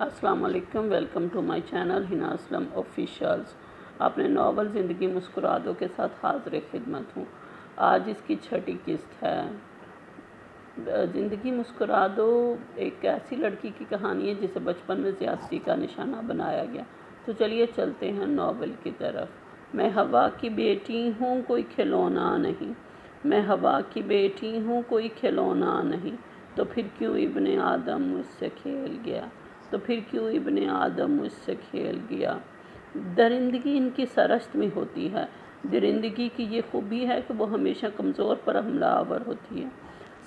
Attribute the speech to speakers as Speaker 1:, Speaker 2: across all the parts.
Speaker 1: السلام علیکم، welcome to my channel ہنا اسلم آفیشیلز۔ اپنے ناول زندگی مسکرا دو کے ساتھ حاضر خدمت ہوں۔ آج اس کی 6ٹھی قسط ہے۔ زندگی مسکرا دو ایک ایسی لڑکی کی کہانی ہے جسے بچپن میں زیادتی کا نشانہ بنایا گیا۔ تو چلیے چلتے ہیں ناول کی طرف۔ میں ہوا کی بیٹی ہوں، کوئی کھلونا نہیں۔ میں ہوا کی بیٹی ہوں، کوئی کھلونا نہیں۔ تو پھر کیوں ابن آدم مجھ سے کھیل گیا؟ تو پھر کیوں ابن آدم مجھ سے کھیل گیا؟ درندگی ان کی سرشت میں ہوتی ہے۔ درندگی کی یہ خوبی ہے کہ وہ ہمیشہ کمزور پر حملہ آور ہوتی ہے۔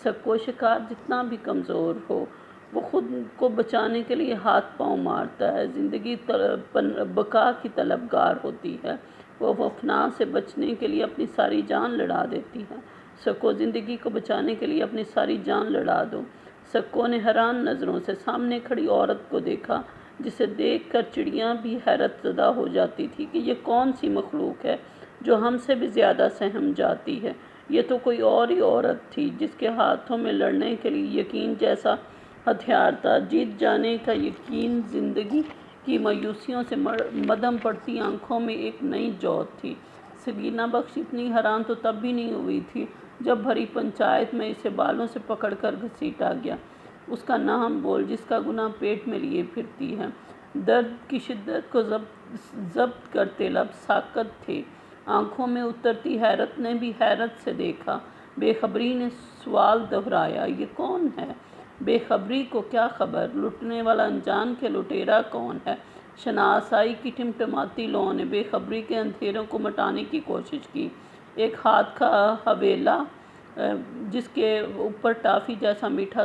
Speaker 1: سکو شکار جتنا بھی کمزور ہو، وہ خود کو بچانے کے لیے ہاتھ پاؤں مارتا ہے۔ زندگی بقا کی طلبگار ہوتی ہے۔ وہ فنا سے بچنے کے لیے اپنی ساری جان لڑا دیتی ہے۔ سکو زندگی کو بچانے کے لیے اپنی ساری جان لڑا دو۔ سکو نے حیران نظروں سے سامنے کھڑی عورت کو دیکھا، جسے دیکھ کر چڑیاں بھی حیرت زدہ ہو جاتی تھی کہ یہ کون سی مخلوق ہے جو ہم سے بھی زیادہ سہم جاتی ہے۔ یہ تو کوئی اور ہی عورت تھی جس کے ہاتھوں میں لڑنے کے لیے یقین جیسا ہتھیار تھا۔ جیت جانے کا یقین زندگی کی مایوسیوں سے مدھم پڑتی آنکھوں میں ایک نئی جوت تھی۔ سکینہ بخش اتنی حیران تو تب بھی نہیں ہوئی تھی جب بھری پنچایت میں اسے بالوں سے پکڑ کر گھسیٹا گیا۔ اس کا نام بول جس کا گناہ پیٹ میں لیے پھرتی ہے۔ درد کی شدت کو ضبط کرتے لب ساکت تھے۔ آنکھوں میں اترتی حیرت نے بھی حیرت سے دیکھا۔ بے خبری نے سوال دہرایا، یہ کون ہے؟ بے خبری کو کیا خبر، لٹنے والا انجان کے لٹیرا کون ہے؟ شناسائی کی ٹمٹماتی لو نے بے خبری کے اندھیروں کو مٹانے کی کوشش کی۔ ایک ہاتھ کا حویلا جس کے اوپر ٹافی جیسا میٹھا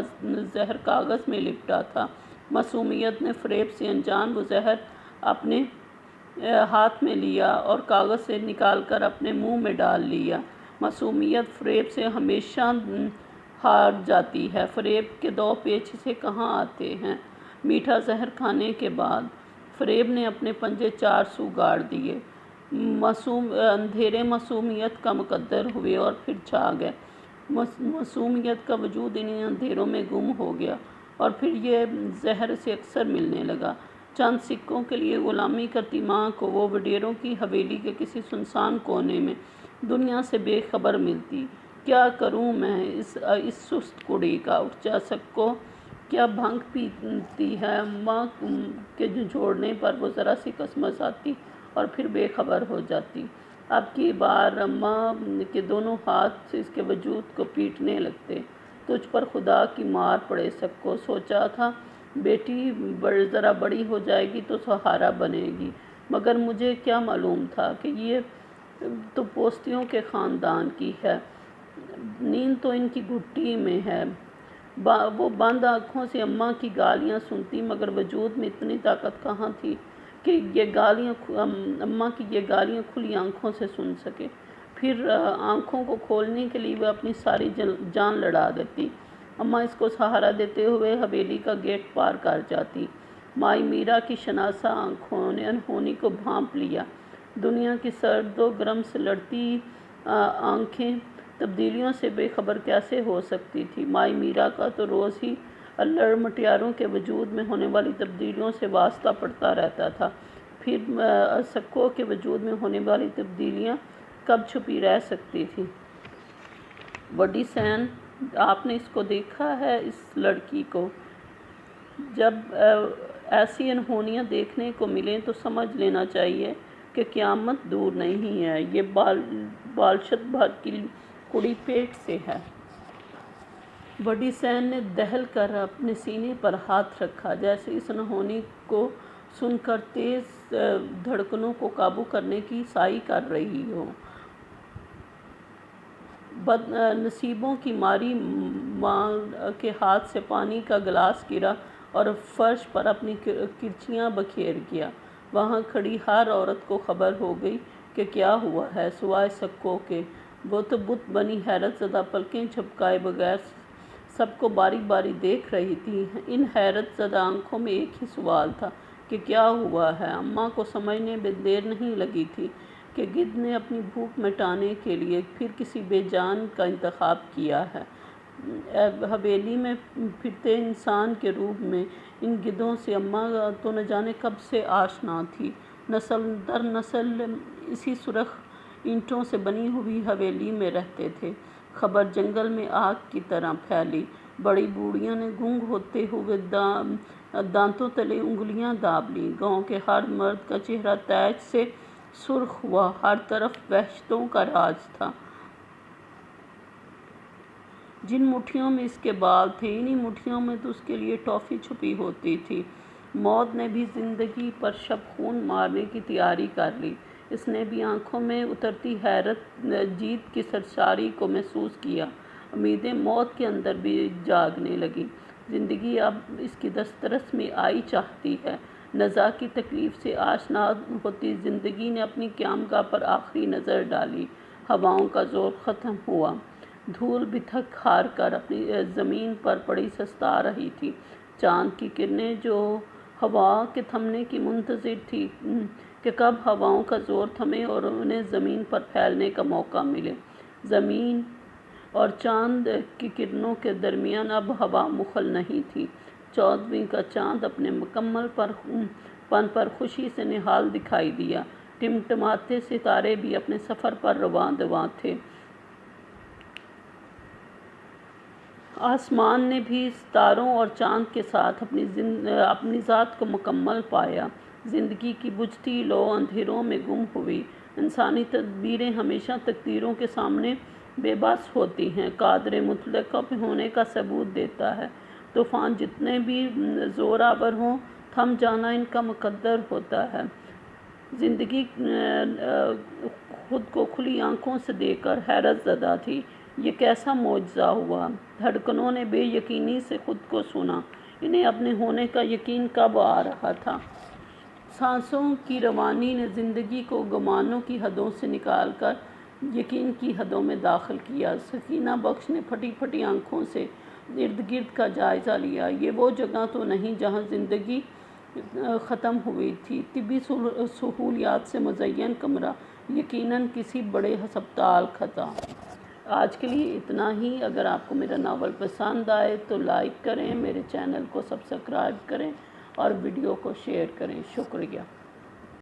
Speaker 1: زہر کاغذ میں لپٹا تھا۔ معصومیت نے فریب سے انجان وہ زہر اپنے ہاتھ میں لیا اور کاغذ سے نکال کر اپنے منہ میں ڈال لیا۔ معصومیت فریب سے ہمیشہ ہار جاتی ہے۔ فریب کے 2 پیچ سے کہاں آتے ہیں؟ میٹھا زہر کھانے کے بعد فریب نے اپنے پنجے 4 سو گاڑ دیے۔ اندھیرے معصومیت کا مقدر ہوئے اور پھر چھا گئے۔ معصومیت کا وجود انہیں اندھیروں میں گم ہو گیا اور پھر یہ زہر سے اکثر ملنے لگا۔ چند سکوں کے لیے غلامی کرتی ماں کو وہ وڈیروں کی حویلی کے کسی سنسان کونے میں دنیا سے بے خبر ملتی۔ کیا کروں میں اس سست کڑی کا؟ اٹھ جا سکو، کیا بھنگ پیتی ہے؟ ماں کے جھنجھوڑنے پر وہ ذرا سی کسمس آتی اور پھر بے خبر ہو جاتی۔ اب کی بار اماں کے دونوں ہاتھ سے اس کے وجود کو پیٹنے لگتے۔ تجھ پر خدا کی مار پڑے سکو، سوچا تھا بیٹی ذرا بڑی ہو جائے گی تو سہارا بنے گی، مگر مجھے کیا معلوم تھا کہ یہ تو پوستیوں کے خاندان کی ہے۔ نیند تو ان کی گھٹی میں ہے۔ وہ بند آنکھوں سے اماں کی گالیاں سنتی، مگر وجود میں اتنی طاقت کہاں تھی کہ اماں کی یہ گالیاں کھلی آنکھوں سے سن سکے۔ پھر آنکھوں کو کھولنے کے لیے وہ اپنی ساری جان لڑا دیتی۔ اماں اس کو سہارا دیتے ہوئے حویلی کا گیٹ پار کر جاتی۔ مائی میرا کی شناسا آنکھوں نے انہونی کو بھانپ لیا۔ دنیا کی سرد و گرم سے لڑتی آنکھیں تبدیلیوں سے بے خبر کیسے ہو سکتی تھی؟ مائی میرا کا تو روز ہی الڑ مٹیاروں کے وجود میں ہونے والی تبدیلیوں سے واسطہ پڑتا رہتا تھا۔ پھر سکو کے وجود میں ہونے والی تبدیلیاں کب چھپی رہ سکتی تھی؟ وڈی سین، آپ نے اس کو دیکھا ہے، اس لڑکی کو؟ جب ایسی انہونیاں دیکھنے کو ملیں تو سمجھ لینا چاہیے کہ قیامت دور نہیں ہے۔ یہ بالشت بھر کی کڑی پیٹ سے ہے۔ وڈی سین نے دہل کر اپنے سینے پر ہاتھ رکھا، جیسے اس انہونی کو سن کر تیز دھڑکنوں کو قابو کرنے کی سعی کر رہی ہو۔ بد نصیبوں کی ماری ماں کے ہاتھ سے پانی کا گلاس گرا اور فرش پر اپنی کرچیاں بکھیر گیا۔ وہاں کھڑی ہر عورت کو خبر ہو گئی کہ کیا ہوا ہے، سوائے سکو کے۔ وہ تو بت بنی حیرت زدہ پلکیں جھپکائے بغیر سب کو باری باری دیکھ رہی تھی۔ ان حیرت زدہ آنکھوں میں ایک ہی سوال تھا کہ کیا ہوا ہے؟ اماں کو سمجھنے میں دیر نہیں لگی تھی کہ گدھ نے اپنی بھوک مٹانے کے لیے پھر کسی بے جان کا انتخاب کیا ہے۔ حویلی میں پھرتے انسان کے روپ میں ان گدھوں سے اماں تو نہ جانے کب سے آشنا تھی۔ نسل در نسل اسی سرخ اینٹوں سے بنی ہوئی حویلی میں رہتے تھے۔ خبر جنگل میں آگ کی طرح پھیلی۔ بڑی بوڑھیوں نے گنگ ہوتے ہوئے دانتوں تلے انگلیاں داب لیں۔ گاؤں کے ہر مرد کا چہرہ تیج سے سرخ ہوا۔ ہر طرف وحشتوں کا راج تھا۔ جن مٹھیوں میں اس کے بال تھے، انہی مٹھیوں میں تو اس کے لیے ٹافی چھپی ہوتی تھی۔ موت نے بھی زندگی پر شب خون مارنے کی تیاری کر لی۔ اس نے بھی آنکھوں میں اترتی حیرت جیت کی سرشاری کو محسوس کیا۔ امیدیں موت کے اندر بھی جاگنے لگیں۔ زندگی اب اس کی دسترس میں آئی چاہتی ہے۔ نزا کی تکلیف سے آشنا ہوتی زندگی نے اپنی قیامگاہ پر آخری نظر ڈالی۔ ہواؤں کا زور ختم ہوا۔ دھول بھی تھک ہار کر اپنی زمین پر پڑی سستا رہی تھی۔ چاند کی کرنیں جو ہوا کے تھمنے کی منتظر تھی کہ کب ہواؤں کا زور تھمے اور انہیں زمین پر پھیلنے کا موقع ملے۔ زمین اور چاند کی کرنوں کے درمیان اب ہوا مخل نہیں تھی۔ 14ویں کا چاند اپنے مکمل پن پر خوشی سے نہال دکھائی دیا۔ ٹمٹماتے ستارے بھی اپنے سفر پر رواں دواں تھے۔ آسمان نے بھی ستاروں اور چاند کے ساتھ اپنی ذات کو مکمل پایا۔ زندگی کی بجھتی لو اندھیروں میں گم ہوئی۔ انسانی تدبیریں ہمیشہ تقدیروں کے سامنے بے بس ہوتی ہیں۔ قادر مطلق ہونے کا ثبوت دیتا ہے۔ طوفان جتنے بھی زور آور ہوں، تھم جانا ان کا مقدر ہوتا ہے۔ زندگی خود کو کھلی آنکھوں سے دیکھ کر حیرت زدہ تھی۔ یہ کیسا معجزہ ہوا؟ دھڑکنوں نے بے یقینی سے خود کو سنا۔ انہیں اپنے ہونے کا یقین کب آ رہا تھا؟ سانسوں کی روانی نے زندگی کو گمانوں کی حدوں سے نکال کر یقین کی حدوں میں داخل کیا۔ سکینہ بخش نے پھٹی پھٹی آنکھوں سے ارد گرد کا جائزہ لیا۔ یہ وہ جگہ تو نہیں جہاں زندگی ختم ہوئی تھی۔ طبی سہولیات سے مزین کمرہ، یقیناً کسی بڑے ہسپتال کا تھا۔ آج کے لیے اتنا ہی۔ اگر آپ کو میرا ناول پسند آئے تو لائک کریں، میرے چینل کو سبسکرائب کریں اور ویڈیو کو شیئر کریں۔ شکریہ۔